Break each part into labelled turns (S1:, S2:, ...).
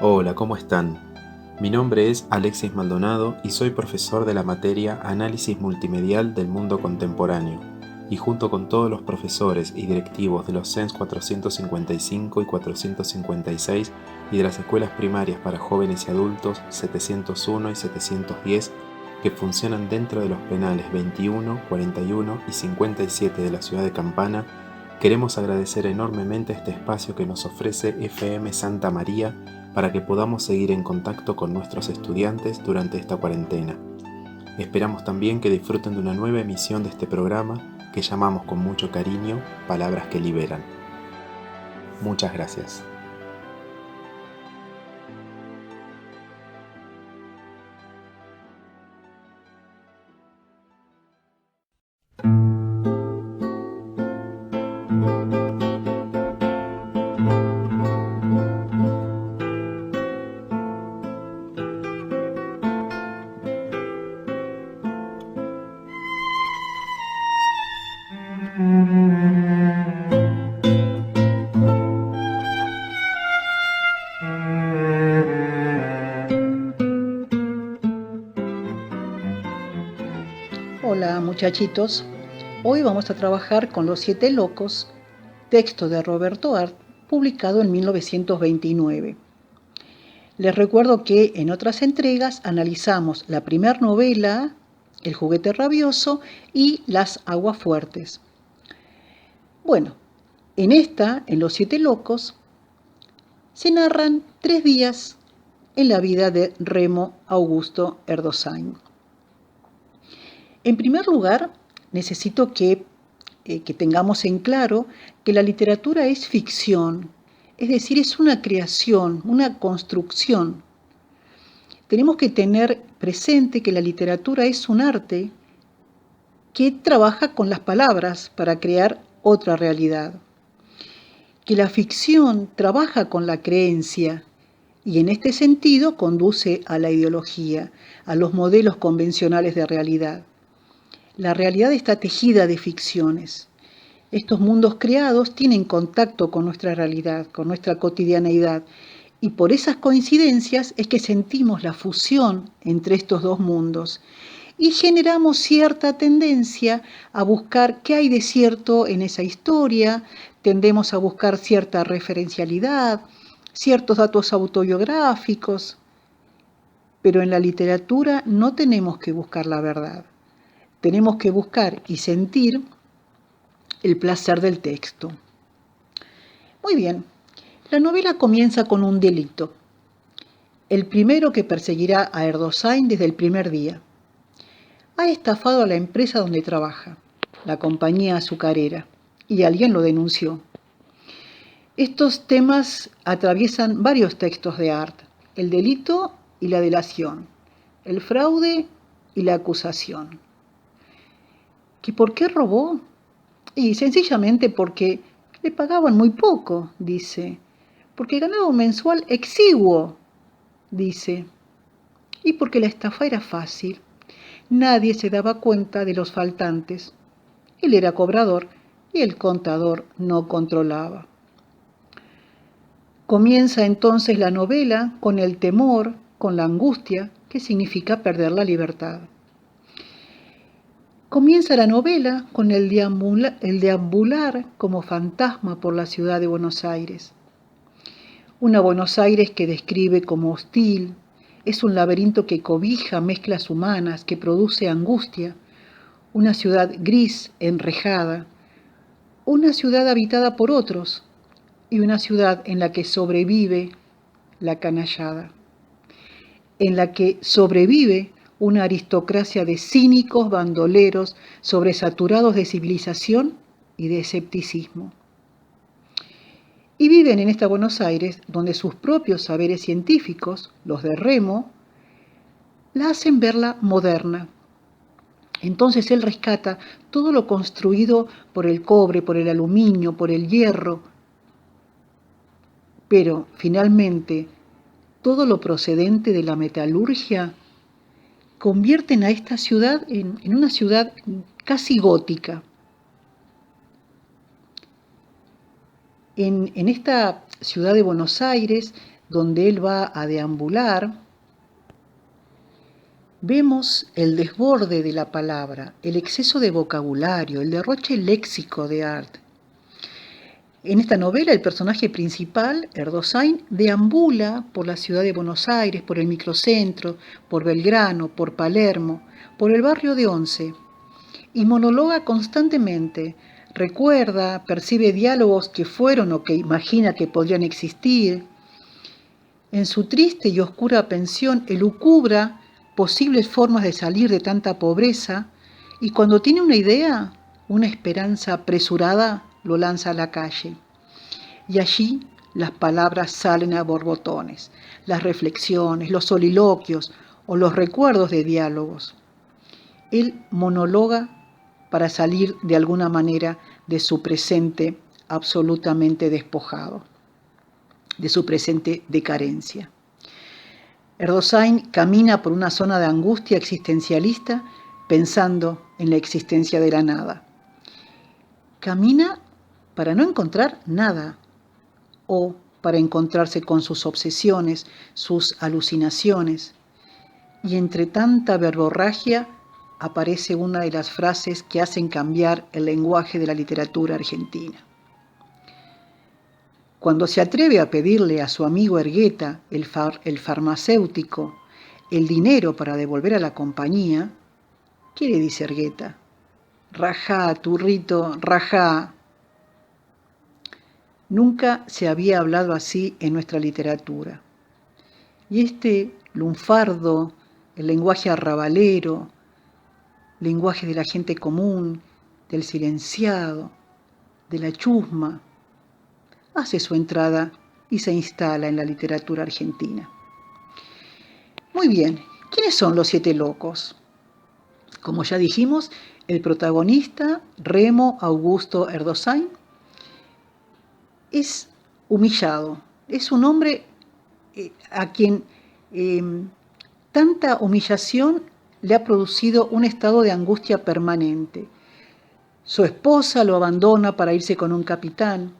S1: Hola, ¿cómo están? Mi nombre es Alexis Maldonado y soy profesor de la materia Análisis Multimedial del Mundo Contemporáneo, y junto con todos los profesores y directivos de los CENS 455 y 456 y de las escuelas primarias para jóvenes y adultos 701 y 710 que funcionan dentro de los penales 21, 41 y 57 de la ciudad de Campana, queremos agradecer enormemente este espacio que nos ofrece FM Santa María para que podamos seguir en contacto con nuestros estudiantes durante esta cuarentena. Esperamos también que disfruten de una nueva emisión de este programa que llamamos con mucho cariño Palabras que Liberan. Muchas gracias.
S2: Hola muchachitos, hoy vamos a trabajar con Los Siete Locos, texto de Roberto Arlt, publicado en 1929. Les recuerdo que en otras entregas analizamos la primera novela, El juguete rabioso y Las aguafuertes. Bueno, en Los Siete Locos, se narran 3 días en la vida de Remo Augusto Erdős. En primer lugar, necesito que tengamos en claro que la literatura es ficción, es decir, es una creación, una construcción. Tenemos que tener presente que la literatura es un arte que trabaja con las palabras para crear otra realidad, que la ficción trabaja con la creencia y en este sentido conduce a la ideología, a los modelos convencionales de realidad. La realidad está tejida de ficciones. Estos mundos creados tienen contacto con nuestra realidad, con nuestra cotidianeidad, y por esas coincidencias es que sentimos la fusión entre estos dos mundos y generamos cierta tendencia a buscar qué hay de cierto en esa historia, tendemos a buscar cierta referencialidad, ciertos datos autobiográficos, pero en la literatura no tenemos que buscar la verdad. Tenemos que buscar y sentir el placer del texto. Muy bien, la novela comienza con un delito, el primero que perseguirá a Erdős desde el primer día. Ha estafado a la empresa donde trabaja, la compañía azucarera, y alguien lo denunció. Estos temas atraviesan varios textos de Arlt: el delito y la delación, el fraude y la acusación. ¿Que por qué robó? Y sencillamente porque le pagaban muy poco, dice, porque ganaba un mensual exiguo, dice, y porque la estafa era fácil. Nadie se daba cuenta de los faltantes. Él era cobrador y el contador no controlaba. Comienza entonces la novela con el temor, con la angustia que significa perder la libertad. Comienza la novela con el deambular como fantasma por la ciudad de Buenos Aires. Una Buenos Aires que describe como hostil, es un laberinto que cobija mezclas humanas, que produce angustia, una ciudad gris, enrejada, una ciudad habitada por otros y una ciudad en la que sobrevive la canallada, en la que sobrevive una aristocracia de cínicos bandoleros sobresaturados de civilización y de escepticismo. Y viven en esta Buenos Aires donde sus propios saberes científicos, los de Remo, la hacen verla moderna. Entonces él rescata todo lo construido por el cobre, por el aluminio, por el hierro, pero finalmente todo lo procedente de la metalurgia convierten a esta ciudad en una ciudad casi gótica. En esta ciudad de Buenos Aires, donde él va a deambular, vemos el desborde de la palabra, el exceso de vocabulario, el derroche léxico de Artaud. En esta novela, el personaje principal, Erdosain, deambula por la ciudad de Buenos Aires, por el microcentro, por Belgrano, por Palermo, por el barrio de Once, y monologa constantemente. Recuerda, percibe diálogos que fueron o que imagina que podrían existir. En su triste y oscura pensión elucubra posibles formas de salir de tanta pobreza, y cuando tiene una idea, una esperanza apresurada, lo lanza a la calle. Y allí las palabras salen a borbotones, las reflexiones, los soliloquios o los recuerdos de diálogos. Él monologa para salir de alguna manera de su presente absolutamente despojado, de su presente decadencia. Erdosain camina por una zona de angustia existencialista pensando en la existencia de la nada. Camina para no encontrar nada o para encontrarse con sus obsesiones, sus alucinaciones. Y entre tanta verborragia aparece una de las frases que hacen cambiar el lenguaje de la literatura argentina. Cuando se atreve a pedirle a su amigo Ergueta, el farmacéutico, el dinero para devolver a la compañía, ¿qué le dice Ergueta? Rajá, turrito, rajá. Nunca se había hablado así en nuestra literatura. Y este lunfardo, el lenguaje arrabalero, lenguaje de la gente común, del silenciado, de la chusma, hace su entrada y se instala en la literatura argentina. Muy bien, ¿quiénes son los 7 locos? Como ya dijimos, el protagonista, Remo Augusto Erdosain, es humillado, es un hombre a quien tanta humillación le ha producido un estado de angustia permanente. Su esposa lo abandona para irse con un capitán.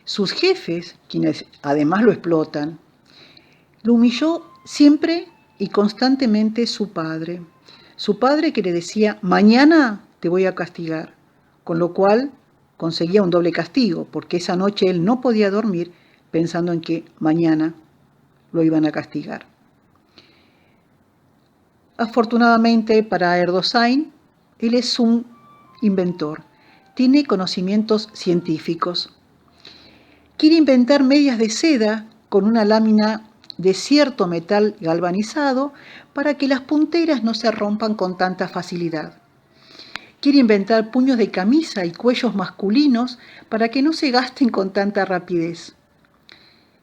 S2: Sus jefes, quienes además lo explotan, lo humilló siempre y constantemente su padre. Su padre que le decía, mañana te voy a castigar, con lo cual conseguía un doble castigo, porque esa noche él no podía dormir pensando en que mañana lo iban a castigar. Afortunadamente para Erdosain, él es un inventor, tiene conocimientos científicos. Quiere inventar medias de seda con una lámina de cierto metal galvanizado para que las punteras no se rompan con tanta facilidad. Quiere inventar puños de camisa y cuellos masculinos para que no se gasten con tanta rapidez.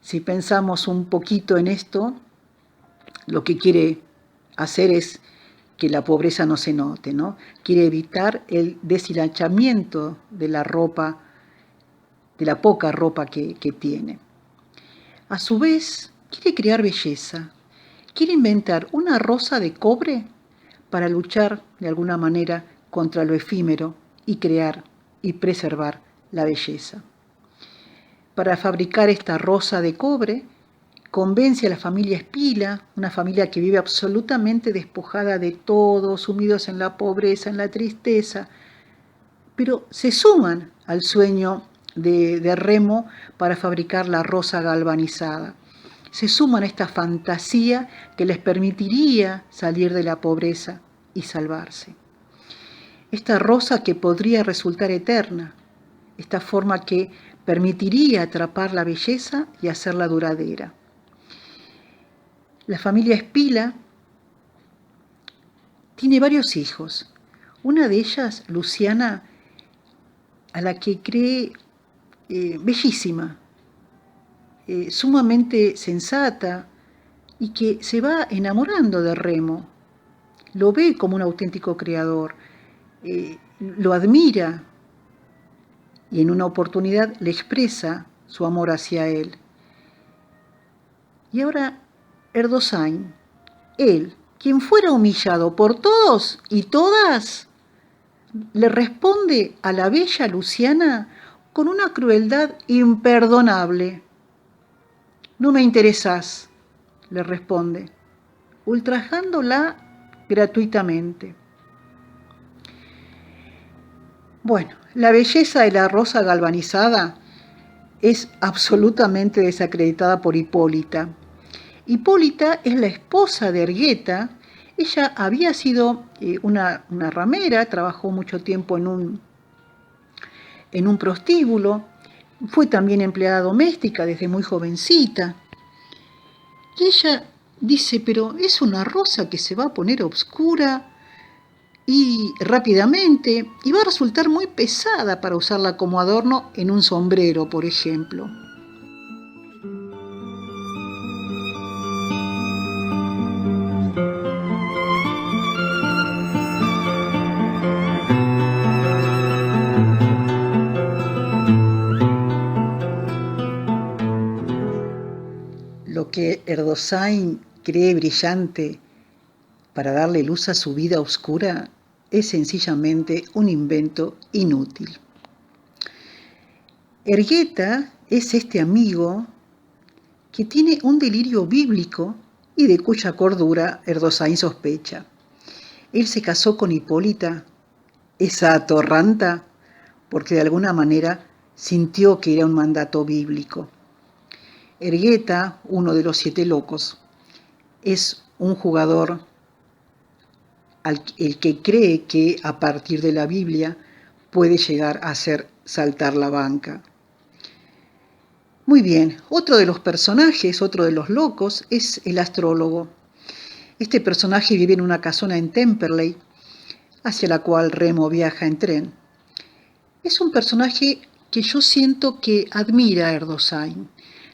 S2: Si pensamos un poquito en esto, lo que quiere hacer es que la pobreza no se note, ¿no? Quiere evitar el deshilachamiento de la ropa, de la poca ropa que tiene. A su vez, quiere crear belleza. Quiere inventar una rosa de cobre para luchar de alguna manera contra lo efímero y crear y preservar la belleza. Para fabricar esta rosa de cobre, convence a la familia Spila, una familia que vive absolutamente despojada de todo, sumidos en la pobreza, en la tristeza, pero se suman al sueño de Remo para fabricar la rosa galvanizada. Se suman a esta fantasía que les permitiría salir de la pobreza y salvarse. Esta rosa que podría resultar eterna, esta forma que permitiría atrapar la belleza y hacerla duradera. La familia Spila tiene varios hijos. Una de ellas, Luciana, a la que cree bellísima, sumamente sensata y que se va enamorando de Remo. Lo ve como un auténtico creador, lo admira y en una oportunidad le expresa su amor hacia él. Y ahora Erdosain, él, quien fuera humillado por todos y todas, le responde a la bella Luciana con una crueldad imperdonable. No me interesás, le responde, ultrajándola gratuitamente. Bueno, la belleza de la rosa galvanizada es absolutamente desacreditada por Hipólita. Hipólita es la esposa de Ergueta. Ella había sido una ramera, trabajó mucho tiempo en un prostíbulo, fue también empleada doméstica desde muy jovencita. Y ella dice, pero es una rosa que se va a poner oscura y rápidamente y va a resultar muy pesada para usarla como adorno en un sombrero, por ejemplo. Lo que Erdosheim cree brillante para darle luz a su vida oscura es sencillamente un invento inútil. Ergueta es este amigo que tiene un delirio bíblico y de cuya cordura Erdosheim sospecha. Él se casó con Hipólita, esa atorranta, porque de alguna manera sintió que era un mandato bíblico. Ergueta, uno de los 7 locos, es un jugador el que cree que a partir de la Biblia puede llegar a hacer saltar la banca. Muy bien, otro de los personajes, otro de los locos, es el astrólogo. Este personaje vive en una casona en Temperley, hacia la cual Remo viaja en tren. Es un personaje que yo siento que admira a Erdosheim.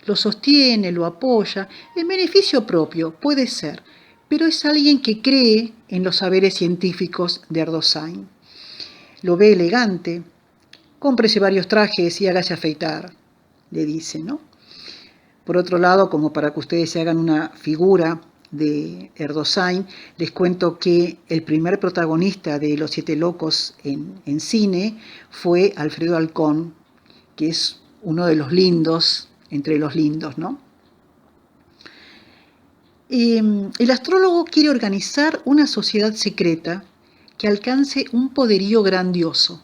S2: Lo sostiene, lo apoya, en beneficio propio, puede ser, pero es alguien que cree en los saberes científicos de Erdosheim. Lo ve elegante, cómprese varios trajes y hágase afeitar, le dice, ¿no? Por otro lado, como para que ustedes se hagan una figura de Erdosheim, les cuento que el primer protagonista de Los 7 locos en cine fue Alfredo Alcón, que es uno de los lindos, entre los lindos, ¿no? El astrólogo quiere organizar una sociedad secreta que alcance un poderío grandioso.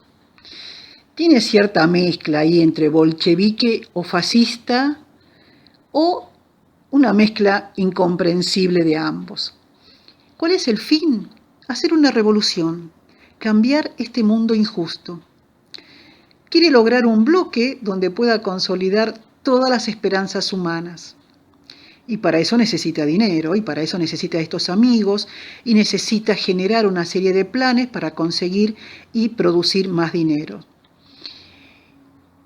S2: Tiene cierta mezcla ahí entre bolchevique o fascista o una mezcla incomprensible de ambos. ¿Cuál es el fin? Hacer una revolución, cambiar este mundo injusto. Quiere lograr un bloque donde pueda consolidar todas las esperanzas humanas. Y para eso necesita dinero, y para eso necesita estos amigos, y necesita generar una serie de planes para conseguir y producir más dinero.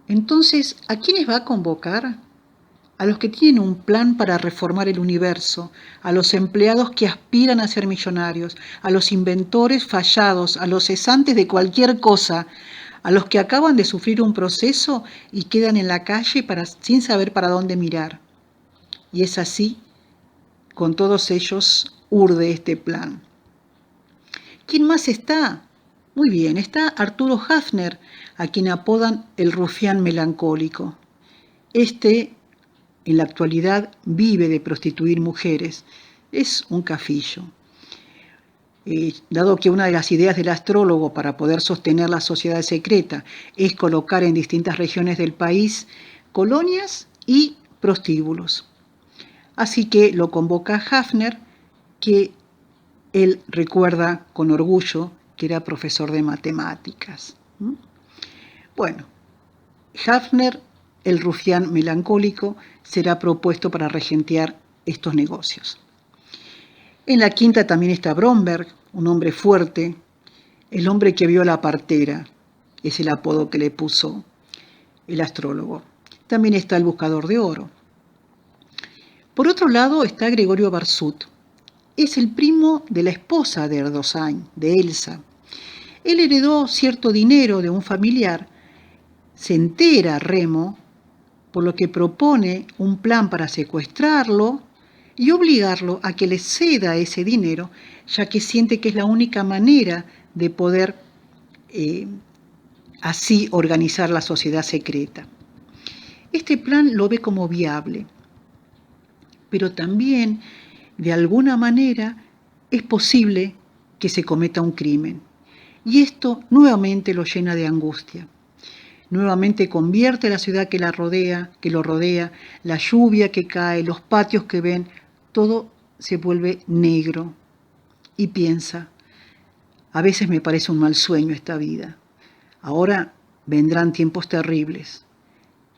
S2: Entonces, ¿a quiénes va a convocar? A los que tienen un plan para reformar el universo, a los empleados que aspiran a ser millonarios, a los inventores fallados, a los cesantes de cualquier cosa, a los que acaban de sufrir un proceso y quedan en la calle sin saber para dónde mirar. Y es así, con todos ellos, urde este plan. ¿Quién más está? Muy bien, está Arturo Hafner, a quien apodan el rufián melancólico. En la actualidad vive de prostituir mujeres. Es un cafillo. Dado que una de las ideas del astrólogo para poder sostener la sociedad secreta es colocar en distintas regiones del país colonias y prostíbulos. Así que lo convoca a Hafner, que él recuerda con orgullo que era profesor de matemáticas. Bueno, Hafner, el rufián melancólico, será propuesto para regentear estos negocios. En la quinta también está Bromberg, un hombre fuerte, el hombre que vio la partera, es el apodo que le puso el astrólogo. También está el buscador de oro. Por otro lado está Gregorio Barsut, es el primo de la esposa de Erdosheim, de Elsa. Él heredó cierto dinero de un familiar, se entera Remo, por lo que propone un plan para secuestrarlo y obligarlo a que le ceda ese dinero, ya que siente que es la única manera de poder así organizar la sociedad secreta. Este plan lo ve como viable. pero también, de alguna manera, es posible que se cometa un crimen. Y esto nuevamente lo llena de angustia. Nuevamente convierte la ciudad que lo rodea, la lluvia que cae, los patios que ven, todo se vuelve negro. Y piensa, a veces me parece un mal sueño esta vida. Ahora vendrán tiempos terribles.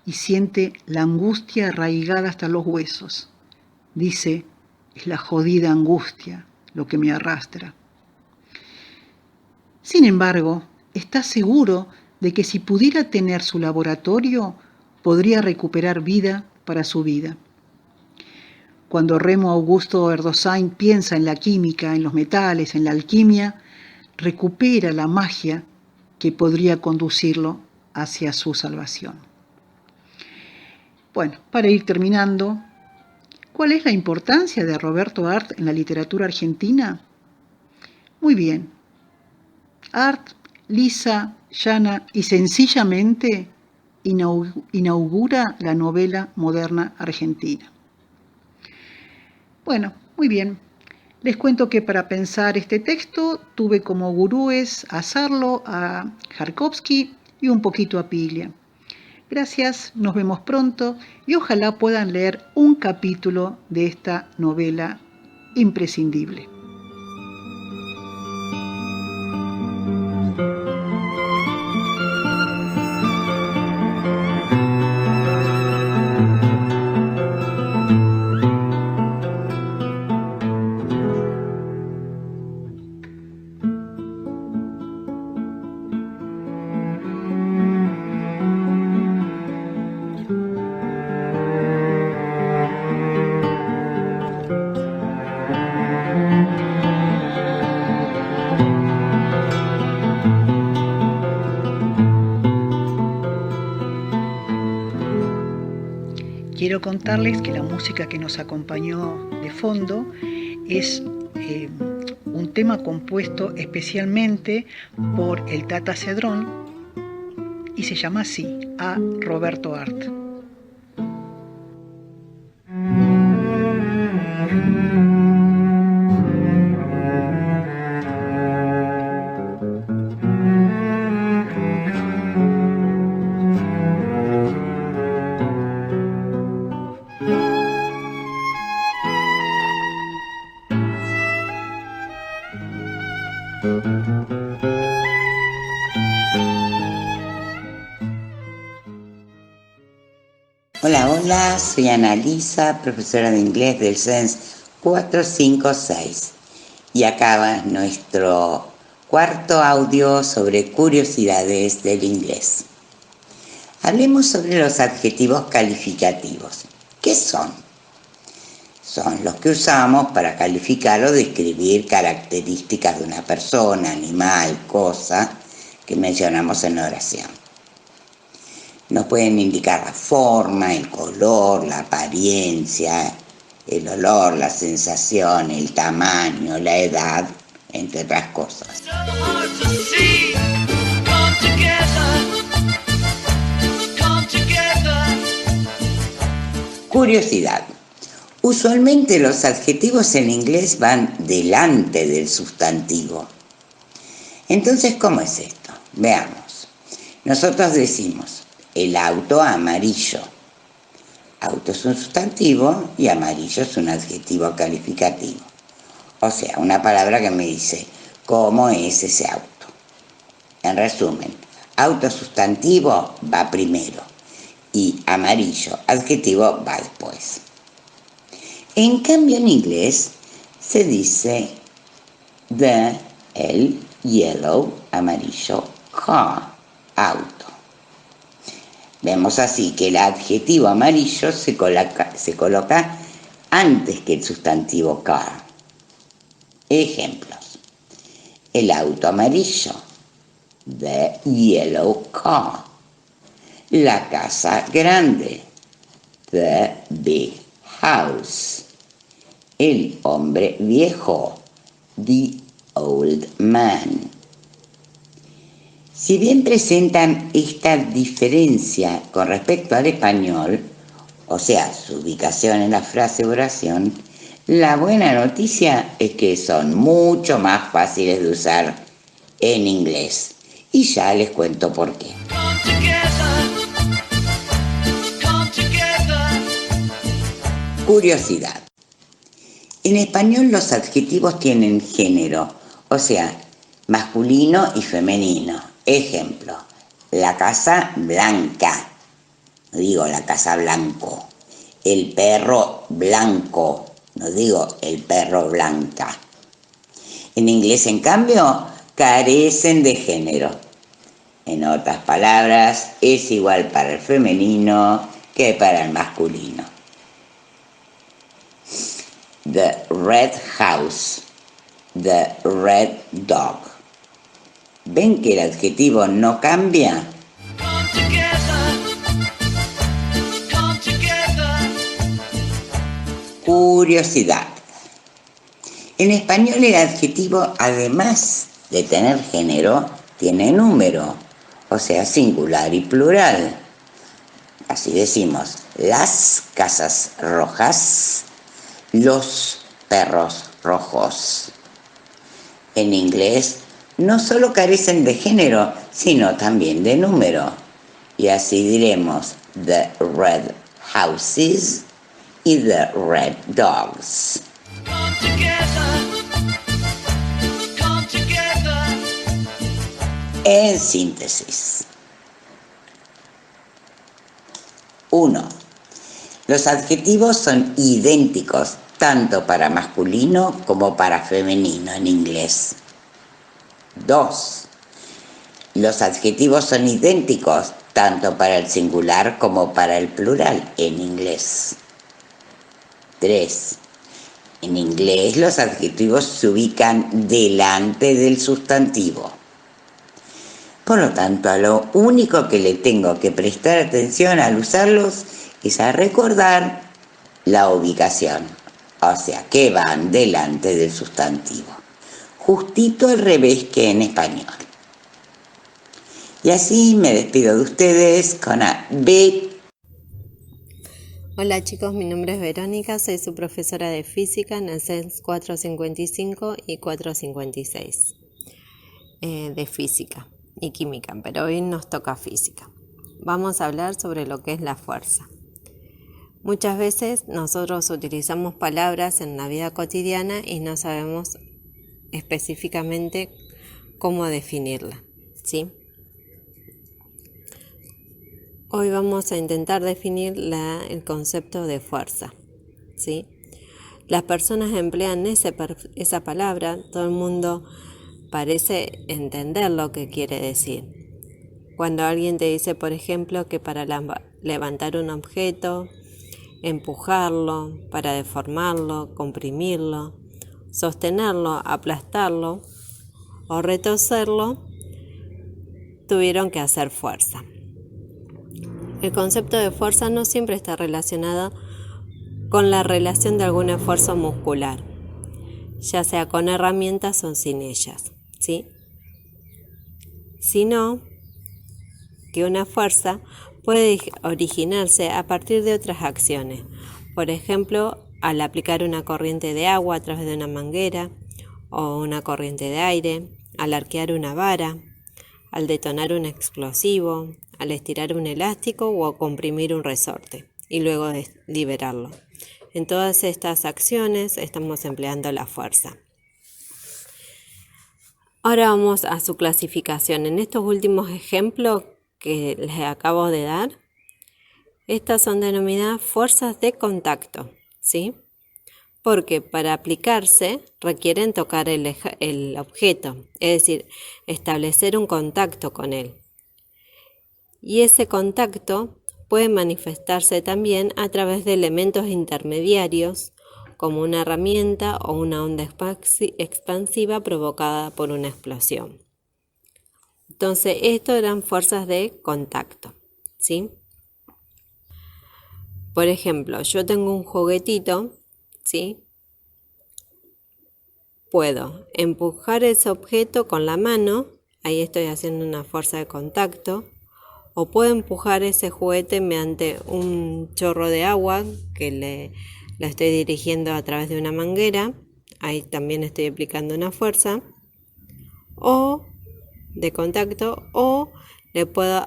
S2: Y siente la angustia arraigada hasta los huesos. Dice, es la jodida angustia lo que me arrastra. Sin embargo, está seguro de que si pudiera tener su laboratorio, podría recuperar vida para su vida. Cuando Remo Augusto Erdosain piensa en la química, en los metales, en la alquimia, recupera la magia que podría conducirlo hacia su salvación. Bueno, para ir terminando, ¿cuál es la importancia de Roberto Arlt en la literatura argentina? Muy bien. Arlt, lisa, llana y sencillamente inaugura la novela moderna argentina. Bueno, muy bien. Les cuento que para pensar este texto tuve como gurúes a Sarlo, a Jarkovsky y un poquito a Piglia. Gracias, nos vemos pronto y ojalá puedan leer un capítulo de esta novela imprescindible. Quiero contarles que la música que nos acompañó de fondo es un tema compuesto especialmente por el Tata Cedrón y se llama así, a Roberto Arlt.
S3: Hola, soy Annalisa, profesora de inglés del SENS 456 y acaba nuestro cuarto audio sobre curiosidades del inglés. Hablemos sobre los adjetivos calificativos. ¿Qué son? Son los que usamos para calificar o describir características de una persona, animal, cosa que mencionamos en la oración. Nos pueden indicar la forma, el color, la apariencia, el olor, la sensación, el tamaño, la edad, entre otras cosas. Curiosidad. Usualmente los adjetivos en inglés van delante del sustantivo. Entonces, ¿cómo es esto? Veamos. Nosotros decimos el auto amarillo. Auto es un sustantivo y amarillo es un adjetivo calificativo. O sea, una palabra que me dice cómo es ese auto. En resumen, auto sustantivo va primero y amarillo adjetivo va después. En cambio en inglés se dice el yellow, amarillo, car, auto. Vemos así que el adjetivo amarillo se coloca antes que el sustantivo car. Ejemplos. El auto amarillo. The yellow car. La casa grande. The big house. El hombre viejo. The old man. Si bien presentan esta diferencia con respecto al español, o sea, su ubicación en la frase o oración, la buena noticia es que son mucho más fáciles de usar en inglés. Y ya les cuento por qué. Curiosidad. En español los adjetivos tienen género, o sea, masculino y femenino. Ejemplo, la casa blanca. No digo la casa blanco. El perro blanco. No digo el perro blanca. En inglés, en cambio, carecen de género. En otras palabras, es igual para el femenino que para el masculino. The red house. The red dog. ¿Ven que el adjetivo no cambia? Curiosidad. En español el adjetivo, además de tener género, tiene número, o sea, singular y plural. Así decimos, las casas rojas, los perros rojos. En inglés no solo carecen de género, sino también de número. Y así diremos the red houses y the red dogs. En síntesis. 1. Los adjetivos son idénticos tanto para masculino como para femenino en inglés. 2. Los adjetivos son idénticos tanto para el singular como para el plural en inglés. 3. En inglés los adjetivos se ubican delante del sustantivo. Por lo tanto, a lo único que le tengo que prestar atención al usarlos es a recordar la ubicación, o sea, que van delante del sustantivo, justito al revés que en español. Y así me despido de ustedes con a B.
S4: Hola chicos, mi nombre es Verónica, soy su profesora de física en el CENS 455 y 456 de física y química, pero hoy nos toca física. Vamos a hablar sobre lo que es la fuerza. Muchas veces nosotros utilizamos palabras en la vida cotidiana y no sabemos específicamente cómo definirla, ¿sí? Hoy vamos a intentar definir el concepto de fuerza, ¿sí? Las personas emplean esa palabra, todo el mundo parece entender lo que quiere decir. Cuando alguien te dice, por ejemplo, que para levantar un objeto, empujarlo, para deformarlo, comprimirlo, sostenerlo, aplastarlo o retorcerlo, tuvieron que hacer fuerza. El concepto de fuerza no siempre está relacionado con la relación de algún esfuerzo muscular, ya sea con herramientas o sin ellas, ¿sí? Sino que una fuerza puede originarse a partir de otras acciones. Por ejemplo, al aplicar una corriente de agua a través de una manguera o una corriente de aire, al arquear una vara, al detonar un explosivo, al estirar un elástico o a comprimir un resorte y luego liberarlo. En todas estas acciones estamos empleando la fuerza. Ahora vamos a su clasificación. En estos últimos ejemplos que les acabo de dar, estas son denominadas fuerzas de contacto, ¿sí? Porque para aplicarse requieren tocar el objeto, es decir, establecer un contacto con él. Y ese contacto puede manifestarse también a través de elementos intermediarios, como una herramienta o una onda expansiva provocada por una explosión. Entonces, esto eran fuerzas de contacto, ¿sí? Por ejemplo, yo tengo un juguetito, ¿sí? Puedo empujar ese objeto con la mano, ahí estoy haciendo una fuerza de contacto, o puedo empujar ese juguete mediante un chorro de agua que la estoy dirigiendo a través de una manguera, ahí también estoy aplicando una fuerza, o de contacto, o le puedo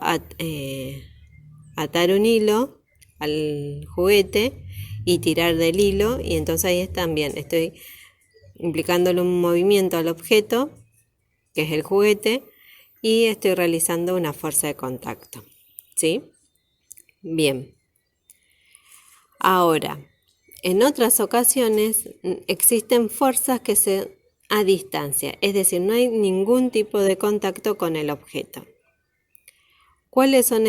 S4: atar un hilo al juguete y tirar del hilo, y entonces ahí también estoy implicándole un movimiento al objeto, que es el juguete, y estoy realizando una fuerza de contacto, ¿sí? Bien. Ahora, en otras ocasiones existen fuerzas que se a distancia, es decir, no hay ningún tipo de contacto con el objeto. ¿Cuáles son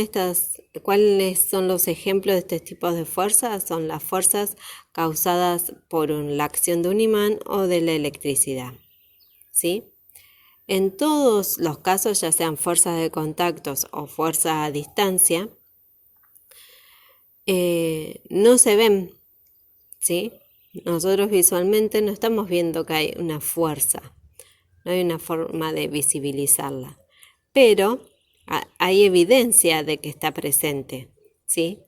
S4: los ejemplos de este tipo de fuerzas? Son las fuerzas causadas por la acción de un imán o de la electricidad, ¿sí? En todos los casos, ya sean fuerzas de contactos o fuerzas a distancia, no se ven, ¿sí? Nosotros visualmente no estamos viendo que hay una fuerza, no hay una forma de visibilizarla, pero hay evidencia de que está presente, ¿sí?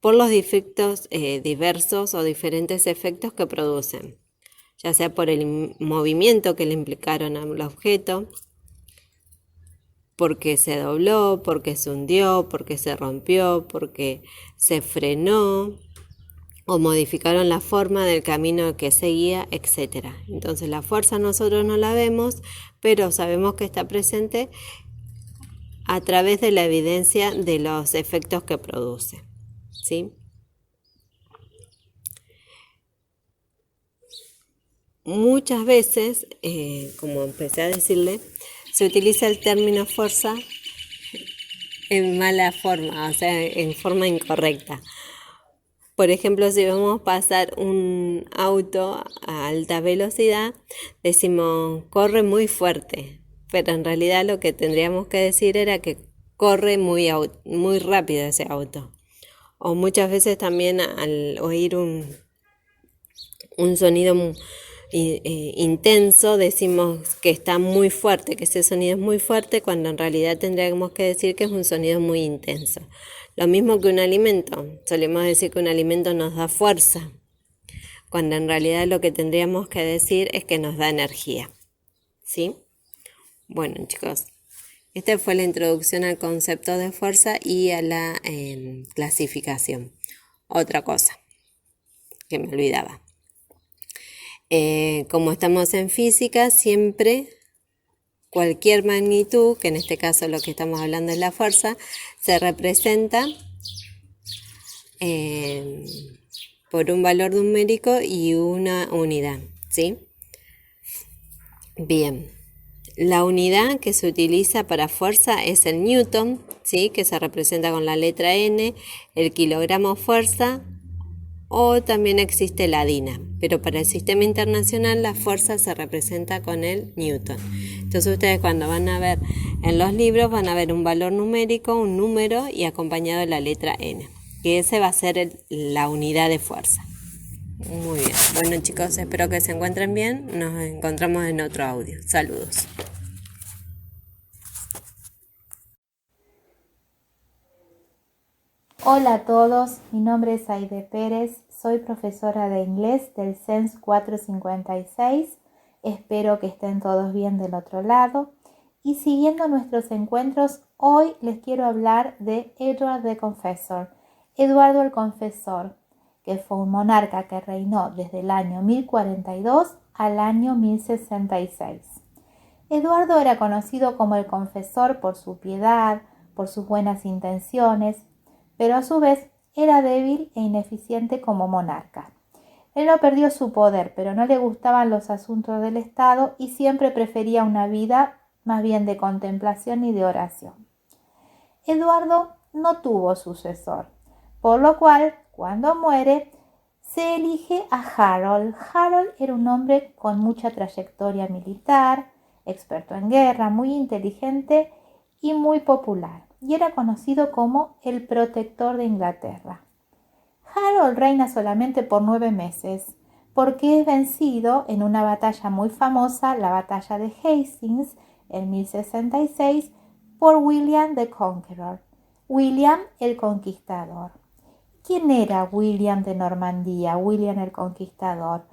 S4: Por los efectos diversos o diferentes efectos que producen, ya sea por el movimiento que le implicaron al objeto, porque se dobló, porque se hundió, porque se rompió, porque se frenó, o modificaron la forma del camino que seguía, etc. Entonces la fuerza nosotros no la vemos, pero sabemos que está presente a través de la evidencia de los efectos que produce, ¿sí? Muchas veces, como empecé a decirle, se utiliza el término fuerza en mala forma, o sea, en forma incorrecta. Por ejemplo, si vemos pasar un auto a alta velocidad, decimos corre muy fuerte, pero en realidad lo que tendríamos que decir era que corre muy rápido ese auto. O muchas veces también al oír un sonido intenso decimos que está muy fuerte, que ese sonido es muy fuerte, cuando en realidad tendríamos que decir que es un sonido muy intenso. Lo mismo que un alimento, solemos decir que un alimento nos da fuerza, cuando en realidad lo que tendríamos que decir es que nos da energía, ¿sí? Bueno, chicos, esta fue la introducción al concepto de fuerza y a la clasificación. Otra cosa que me olvidaba. Como estamos en física, siempre cualquier magnitud, que en este caso lo que estamos hablando es la fuerza, se representa por un valor numérico y una unidad, ¿sí? Bien, la unidad que se utiliza para fuerza es el newton, ¿sí? Que se representa con la letra N, el kilogramo fuerza, o también existe la DINA, pero para el sistema internacional la fuerza se representa con el newton. Entonces ustedes cuando van a ver en los libros van a ver un valor numérico, un número y acompañado de la letra N, que ese va a ser la unidad de fuerza. Muy bien, bueno chicos, espero que se encuentren bien, nos encontramos en otro audio. Saludos.
S5: Hola a todos, mi nombre es Aide Pérez, soy profesora de inglés del CENS 456, espero que estén todos bien del otro lado y siguiendo nuestros encuentros, hoy les quiero hablar de Edward the Confessor, Eduardo el Confesor, que fue un monarca que reinó desde el año 1042 al año 1066. Eduardo era conocido como el Confesor por su piedad, por sus buenas intenciones, pero a su vez era débil e ineficiente como monarca. Él no perdió su poder, pero no le gustaban los asuntos del Estado y siempre prefería una vida más bien de contemplación y de oración. Eduardo no tuvo sucesor, por lo cual, cuando muere, se elige a Harold. Harold era un hombre con mucha trayectoria militar, experto en guerra, muy inteligente y muy popular, y era conocido como el protector de Inglaterra. Harold reina solamente por 9 meses, porque es vencido en una batalla muy famosa, la batalla de Hastings, en 1066, por William the Conqueror. William el Conquistador. ¿Quién era William de Normandía, William el Conquistador?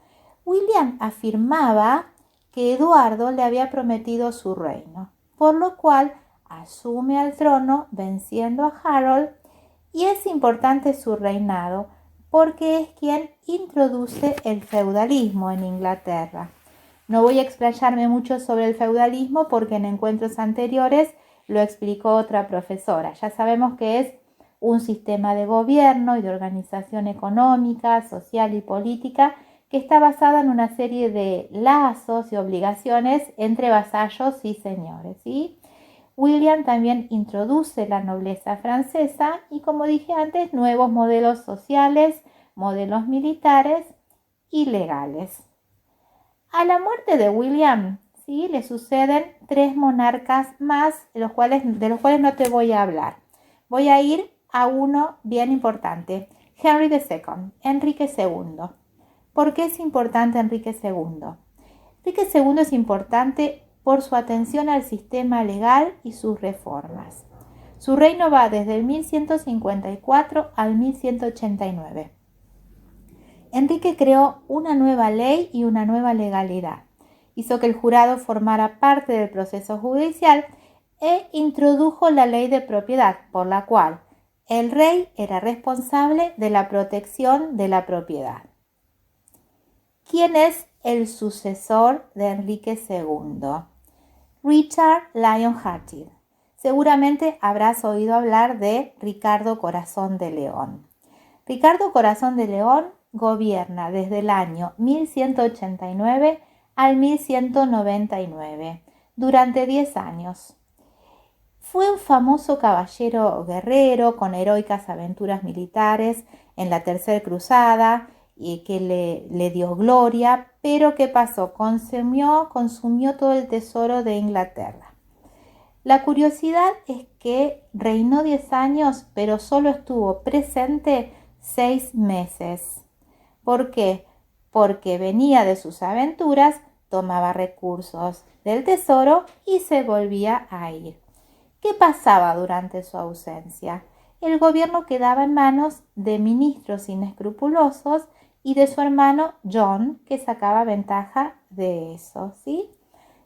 S5: William afirmaba que Eduardo le había prometido su reino, por lo cual asume al trono venciendo a Harold, y es importante su reinado porque es quien introduce el feudalismo en Inglaterra. No voy a explayarme mucho sobre el feudalismo porque en encuentros anteriores lo explicó otra profesora. Ya sabemos que es un sistema de gobierno y de organización económica, social y política que está basada en una serie de lazos y obligaciones entre vasallos y señores, ¿sí? William también introduce la nobleza francesa y, como dije antes, nuevos modelos sociales, modelos militares y legales. A la muerte de William, ¿sí?, le suceden 3 monarcas más, de los cuales no te voy a hablar. Voy a ir a uno bien importante, Henry II, Enrique II. ¿Por qué es importante Enrique II? Enrique II es importante por su atención al sistema legal y sus reformas. Su reino va desde el 1154 al 1189. Enrique creó una nueva ley y una nueva legalidad. Hizo que el jurado formara parte del proceso judicial e introdujo la ley de propiedad, por la cual el rey era responsable de la protección de la propiedad. ¿Quién es el sucesor de Enrique II? Richard Lionhearted. Seguramente habrás oído hablar de Ricardo Corazón de León. Ricardo Corazón de León gobierna desde el año 1189 al 1199, durante 10 años. Fue un famoso caballero guerrero con heroicas aventuras militares en la Tercera Cruzada y que le dio gloria, pero ¿qué pasó? Consumió todo el tesoro de Inglaterra. La curiosidad es que reinó 10 años, pero solo estuvo presente 6 meses. ¿Por qué? Porque venía de sus aventuras, tomaba recursos del tesoro y se volvía a ir. ¿Qué pasaba durante su ausencia? El gobierno quedaba en manos de ministros inescrupulosos y de su hermano John, que sacaba ventaja de eso, ¿sí?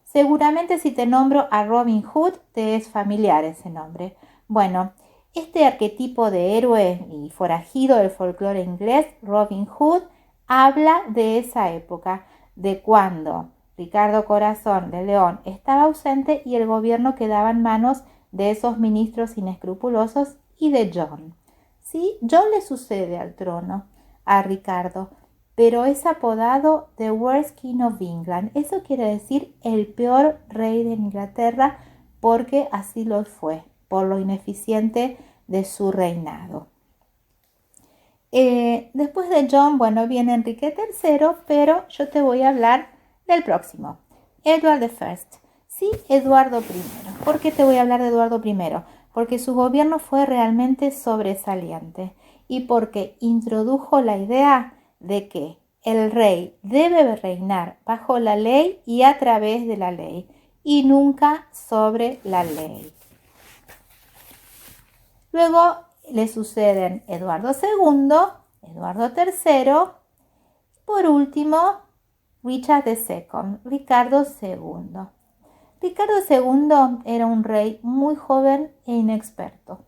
S5: Seguramente si te nombro a Robin Hood, te es familiar ese nombre. Bueno, este arquetipo de héroe y forajido del folclore inglés, Robin Hood, habla de esa época, de cuando Ricardo Corazón de León estaba ausente y el gobierno quedaba en manos de esos ministros inescrupulosos y de John. ¿Sí? John le sucede al trono a Ricardo, pero es apodado The Worst King of England. Eso quiere decir el peor rey de Inglaterra, porque así lo fue, por lo ineficiente de su reinado. Después de John, viene Enrique III, pero yo te voy a hablar del próximo, Edward I. Sí, Eduardo I. ¿Por qué te voy a hablar de Eduardo I? Porque su gobierno fue realmente sobresaliente y porque introdujo la idea de que el rey debe reinar bajo la ley y a través de la ley y nunca sobre la ley. Luego le suceden Eduardo II, Eduardo III, por último Richard II, Ricardo II. Ricardo II era un rey muy joven e inexperto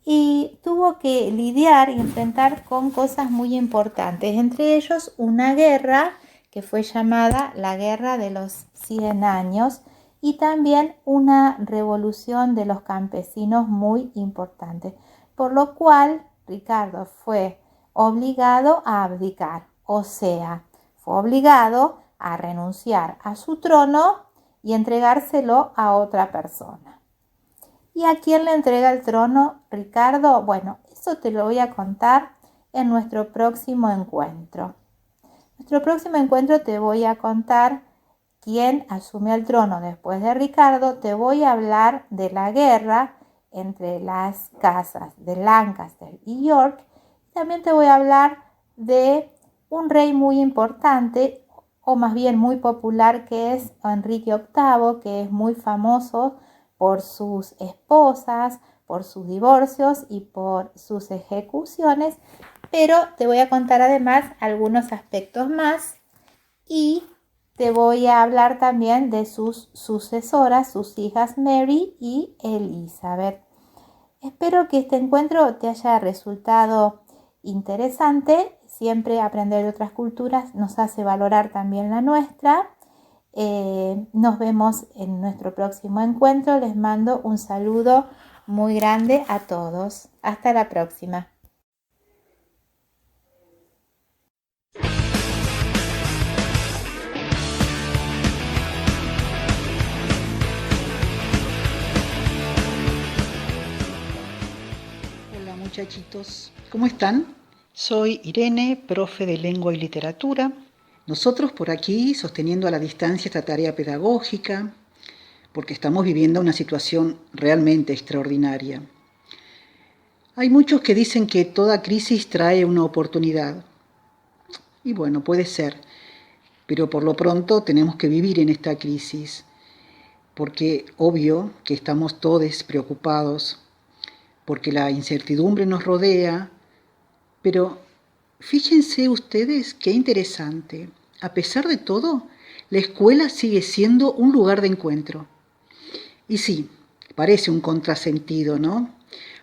S5: y tuvo que lidiar y enfrentar con cosas muy importantes, entre ellos una guerra que fue llamada la Guerra de los 100 años y también una revolución de los campesinos muy importante, por lo cual Ricardo fue obligado a abdicar, o sea, fue obligado a renunciar a su trono y entregárselo a otra persona. ¿Y a quién le entrega el trono Ricardo? Bueno, eso te lo voy a contar en nuestro próximo encuentro. En nuestro próximo encuentro te voy a contar quién asumió el trono después de Ricardo. Te voy a hablar de la guerra entre las casas de Lancaster y York. También te voy a hablar de un rey muy importante, o más bien muy popular, que es Enrique VIII, que es muy famoso por sus esposas, por sus divorcios y por sus ejecuciones, pero te voy a contar además algunos aspectos más y te voy a hablar también de sus sucesoras, sus hijas Mary y Elizabeth. Espero que este encuentro te haya resultado interesante. Siempre aprender de otras culturas nos hace valorar también la nuestra. Nos vemos en nuestro próximo encuentro. Les mando un saludo muy grande a todos. Hasta la próxima.
S2: Hola muchachitos, ¿cómo están? Soy Irene, profe de Lengua y Literatura. Nosotros por aquí sosteniendo a la distancia esta tarea pedagógica, porque estamos viviendo una situación realmente extraordinaria. Hay muchos que dicen que toda crisis trae una oportunidad. Y bueno, puede ser, pero por lo pronto tenemos que vivir en esta crisis, porque obvio que estamos todos preocupados, porque la incertidumbre nos rodea, pero fíjense ustedes qué interesante. A pesar de todo, la escuela sigue siendo un lugar de encuentro. Y sí, parece un contrasentido, ¿no?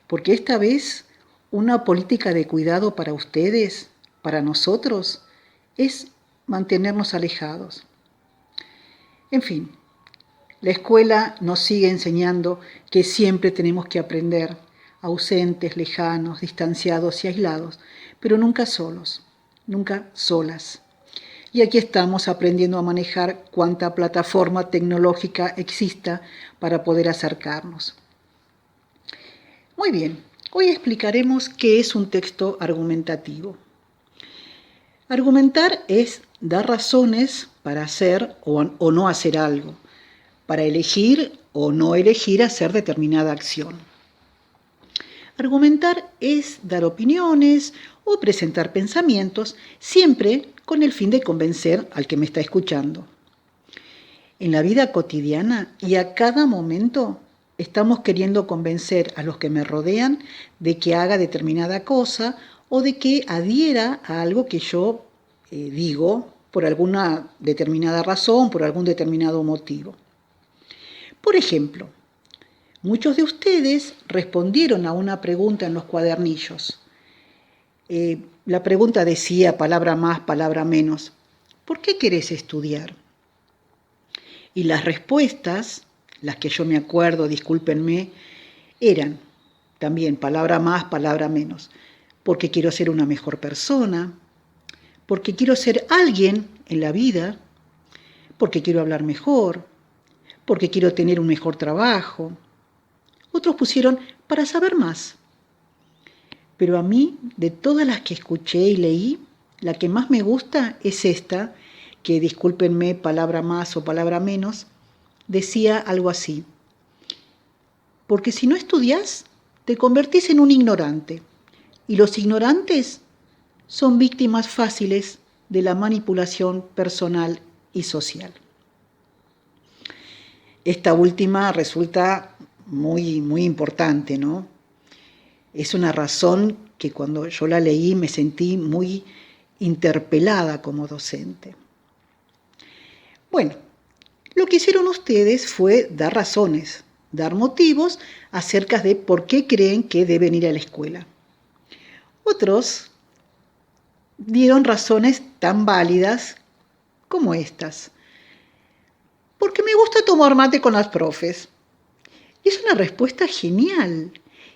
S2: Porque esta vez una política de cuidado para ustedes, para nosotros, es mantenernos alejados. En fin, la escuela nos sigue enseñando que siempre tenemos que aprender, ausentes, lejanos, distanciados y aislados, pero nunca solos, nunca solas. Y aquí estamos aprendiendo a manejar cuanta plataforma tecnológica exista para poder acercarnos. Muy bien, hoy explicaremos qué es un texto argumentativo. Argumentar es dar razones para hacer o no hacer algo, para elegir o no elegir hacer determinada acción. Argumentar es dar opiniones o presentar pensamientos, siempre con el fin de convencer al que me está escuchando. En la vida cotidiana y a cada momento estamos queriendo convencer a los que me rodean de que haga determinada cosa o de que adhiera a algo que yo digo por alguna determinada razón, por algún determinado motivo. Por ejemplo, muchos de ustedes respondieron a una pregunta en los cuadernillos. La pregunta decía, palabra más, palabra menos, ¿por qué querés estudiar? Y las respuestas, las que yo me acuerdo, discúlpenme, eran también palabra más, palabra menos, porque quiero ser una mejor persona, porque quiero ser alguien en la vida, porque quiero hablar mejor, porque quiero tener un mejor trabajo. Otros pusieron para saber más. Pero a mí, de todas las que escuché y leí, la que más me gusta es esta, que discúlpenme, palabra más o palabra menos, decía algo así. Porque si no estudias, te convertís en un ignorante. Y los ignorantes son víctimas fáciles de la manipulación personal y social. Esta última resulta muy, muy importante, ¿no? Es una razón que cuando yo la leí me sentí muy interpelada como docente. Bueno, lo que hicieron ustedes fue dar razones, dar motivos acerca de por qué creen que deben ir a la escuela. Otros dieron razones tan válidas como estas. Porque me gusta tomar mate con las profes. Y es una respuesta genial.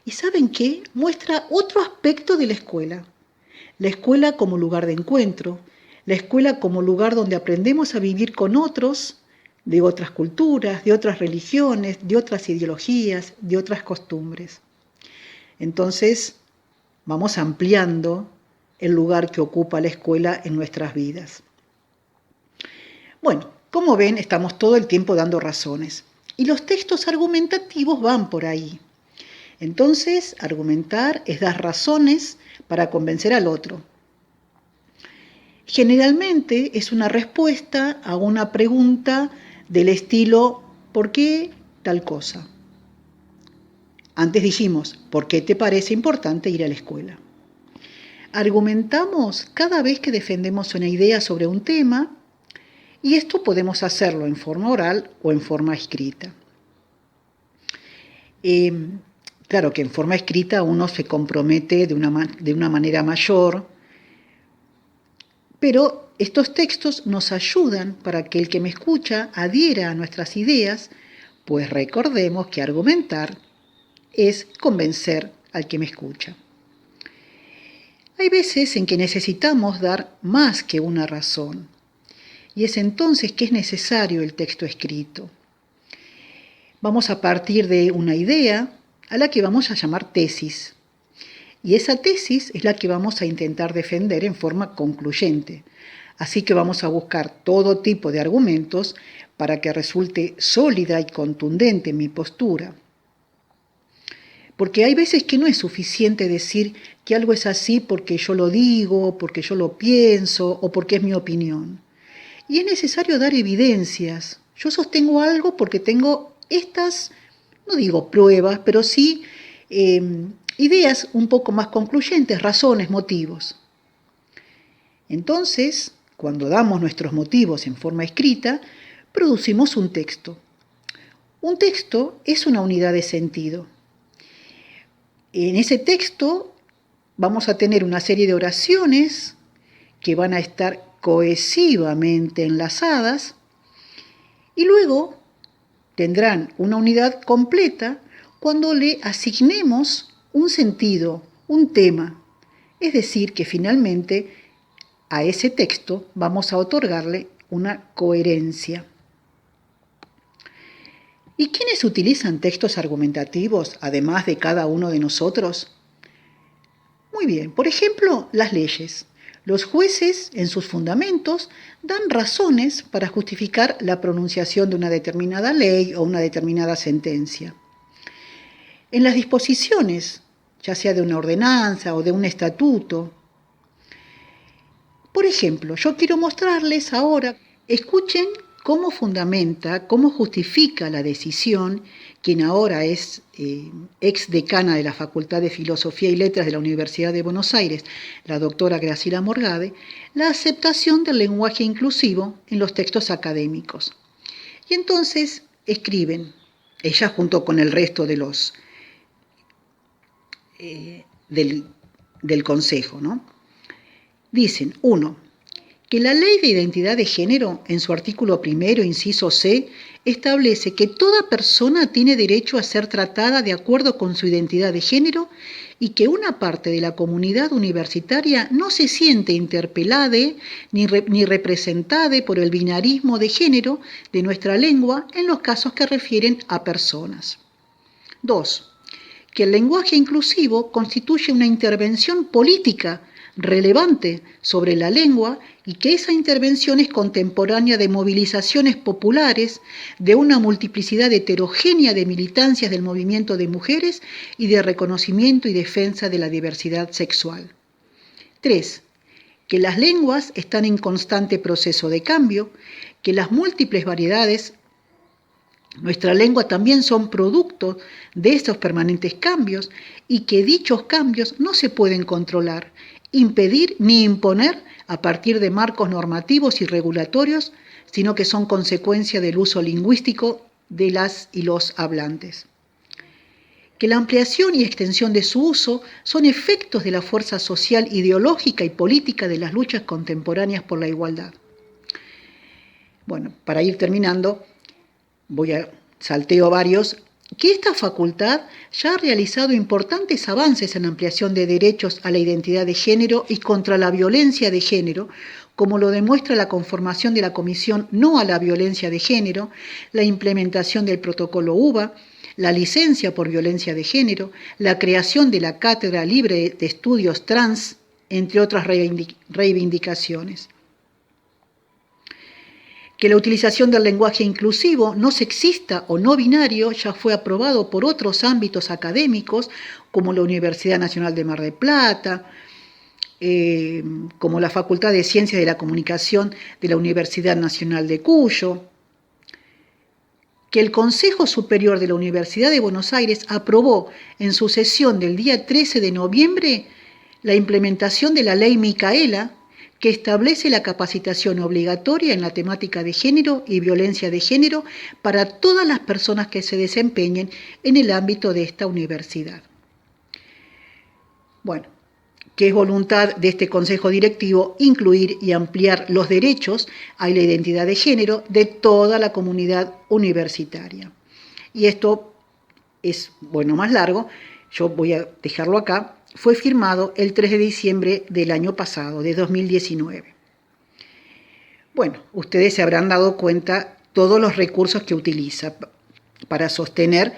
S2: ¿Y saben qué? Muestra otro aspecto de la escuela. La escuela como lugar de encuentro, la escuela como lugar donde aprendemos a vivir con otros, de otras culturas, de otras religiones, de otras ideologías, de otras costumbres. Entonces, vamos ampliando el lugar que ocupa la escuela en nuestras vidas. Bueno, como ven, estamos todo el tiempo dando razones. Y los textos argumentativos van por ahí. Entonces, argumentar es dar razones para convencer al otro. Generalmente es una respuesta a una pregunta del estilo ¿por qué tal cosa? Antes dijimos, ¿por qué te parece importante ir a la escuela? Argumentamos cada vez que defendemos una idea sobre un tema, y esto podemos hacerlo en forma oral o en forma escrita. Claro que en forma escrita uno se compromete de una manera mayor, pero estos textos nos ayudan para que el que me escucha adhiera a nuestras ideas, pues recordemos que argumentar es convencer al que me escucha. Hay veces en que necesitamos dar más que una razón, y es entonces que es necesario el texto escrito. Vamos a partir de una idea a la que vamos a llamar tesis, y esa tesis es la que vamos a intentar defender en forma concluyente. Así que vamos a buscar todo tipo de argumentos para que resulte sólida y contundente mi postura. Porque hay veces que no es suficiente decir que algo es así porque yo lo digo, porque yo lo pienso o porque es mi opinión. Y es necesario dar evidencias. Yo sostengo algo porque tengo estas, no digo pruebas, pero sí ideas un poco más concluyentes, razones, motivos. Entonces, cuando damos nuestros motivos en forma escrita, producimos un texto. Un texto es una unidad de sentido. En ese texto vamos a tener una serie de oraciones que van a estar cohesivamente enlazadas y luego tendrán una unidad completa cuando le asignemos un sentido, un tema. Es decir, que finalmente a ese texto vamos a otorgarle una coherencia. ¿Y quiénes utilizan textos argumentativos, además de cada uno de nosotros? Muy bien, por ejemplo, las leyes. Los jueces, en sus fundamentos, dan razones para justificar la pronunciación de una determinada ley o una determinada sentencia. En las disposiciones, ya sea de una ordenanza o de un estatuto. Por ejemplo, yo quiero mostrarles ahora, escuchen cómo fundamenta, cómo justifica la decisión, quien ahora es ex decana de la Facultad de Filosofía y Letras de la Universidad de Buenos Aires, la doctora Graciela Morgade, la aceptación del lenguaje inclusivo en los textos académicos. Y entonces escriben, ella junto con el resto de los del Consejo, ¿no? Dicen, 1. Que la Ley de Identidad de Género, en su artículo 1, inciso C, establece que toda persona tiene derecho a ser tratada de acuerdo con su identidad de género y que una parte de la comunidad universitaria no se siente interpelada ni representada por el binarismo de género de nuestra lengua en los casos que refieren a personas. 2. Que el lenguaje inclusivo constituye una intervención política relevante sobre la lengua y que esa intervención es contemporánea de movilizaciones populares, de una multiplicidad heterogénea de militancias del movimiento de mujeres y de reconocimiento y defensa de la diversidad sexual. 3. Que las lenguas están en constante proceso de cambio, que las múltiples variedades nuestra lengua también son producto de estos permanentes cambios y que dichos cambios no se pueden controlar, impedir ni imponer a partir de marcos normativos y regulatorios, sino que son consecuencia del uso lingüístico de las y los hablantes. Que la ampliación y extensión de su uso son efectos de la fuerza social, ideológica y política de las luchas contemporáneas por la igualdad. Bueno, para ir terminando, salteo varios, que esta facultad ya ha realizado importantes avances en ampliación de derechos a la identidad de género y contra la violencia de género, como lo demuestra la conformación de la Comisión No a la Violencia de Género, la implementación del protocolo UBA, la licencia por violencia de género, la creación de la Cátedra Libre de Estudios Trans, entre otras reivindicaciones. Que la utilización del lenguaje inclusivo, no sexista o no binario, ya fue aprobado por otros ámbitos académicos, como la Universidad Nacional de Mar del Plata, como la Facultad de Ciencias de la Comunicación de la Universidad Nacional de Cuyo. que el Consejo Superior de la Universidad de Buenos Aires aprobó en su sesión del día 13 de noviembre la implementación de la Ley Micaela, que establece la capacitación obligatoria en la temática de género y violencia de género para todas las personas que se desempeñen en el ámbito de esta universidad. Bueno, que es voluntad de este Consejo Directivo incluir y ampliar los derechos a la identidad de género de toda la comunidad universitaria. Y esto es, más largo, yo voy a dejarlo acá, fue firmado el 3 de diciembre del año pasado, de 2019. Bueno, ustedes se habrán dado cuenta todos los recursos que utiliza para sostener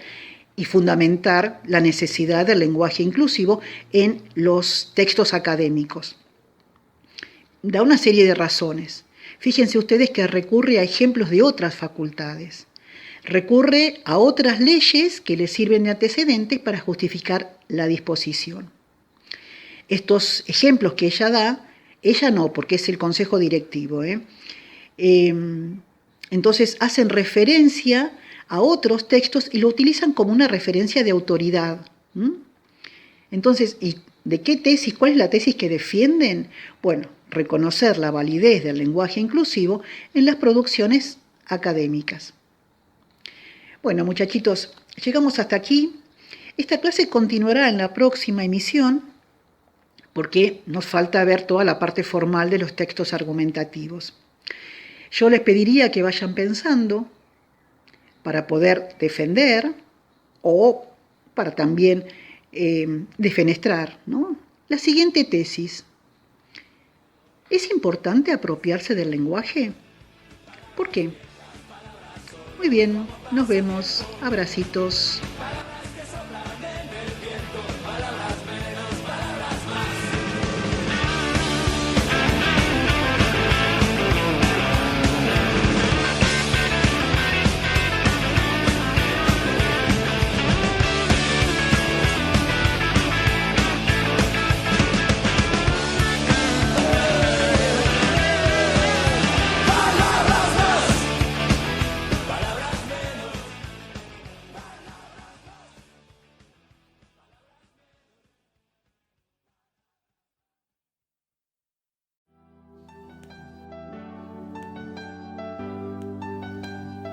S2: y fundamentar la necesidad del lenguaje inclusivo en los textos académicos. Da una serie de razones. Fíjense ustedes que recurre a ejemplos de otras facultades. Recurre a otras leyes que le sirven de antecedentes para justificar la disposición. Estos ejemplos que ella da, ella no, porque es el consejo directivo. Entonces hacen referencia a otros textos y lo utilizan como una referencia de autoridad. Entonces, ¿y de qué tesis? ¿Cuál es la tesis que defienden? Bueno, reconocer la validez del lenguaje inclusivo en las producciones académicas. Bueno, muchachitos, llegamos hasta aquí. Esta clase continuará en la próxima emisión porque nos falta ver toda la parte formal de los textos argumentativos. Yo les pediría que vayan pensando para poder defender o para también defenestrar, ¿no? La siguiente tesis. ¿Es importante apropiarse del lenguaje? ¿Por qué? Muy bien, nos vemos. Abracitos.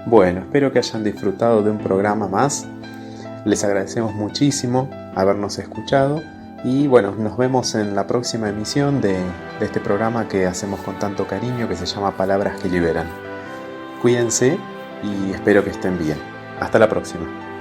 S1: Bueno, espero que hayan disfrutado de un programa más. Les agradecemos muchísimo habernos escuchado y bueno, nos vemos en la próxima emisión de este programa que hacemos con tanto cariño que se llama Palabras que Liberan. Cuídense y espero que estén bien. Hasta la próxima.